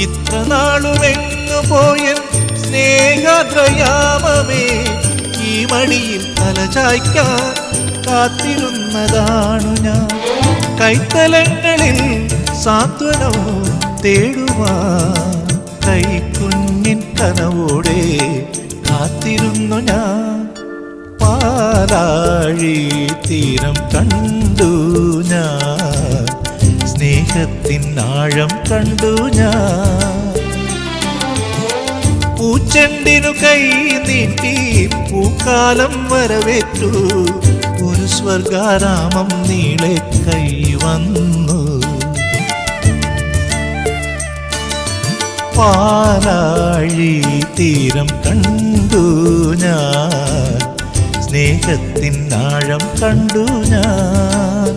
ഇത്ര നാളുമെങ്ങു പോയ സ്നേഹാദ്രയാമമേ, ഈ മടിയിൽ തലചായ്ക്കാൻ കാത്തിരുന്നതാണു ഞാൻ. കൈത്തലങ്ങളിൽ സാന്ത്വനവും തേടുവാൻ കൈക്കുഞ്ഞിൻ കനവോടെ കാത്തിരുന്നു ഞാൻ. പാലാഴി തീരം കണ്ടു ഞാൻ, സ്നേഹത്തിൻ ആഴം കണ്ടു ഞാൻ. പൂച്ചെണ്ടിനു കൈ നീട്ടി പൂക്കാലം വരവേറ്റു, ഒരു സ്വർഗാരാമം നീളെ കൈ വന്നു. പാലാഴി തീരം കണ്ടു ഞാൻ, സ്നേഹത്തിൻ ആഴം കണ്ടു ഞാൻ.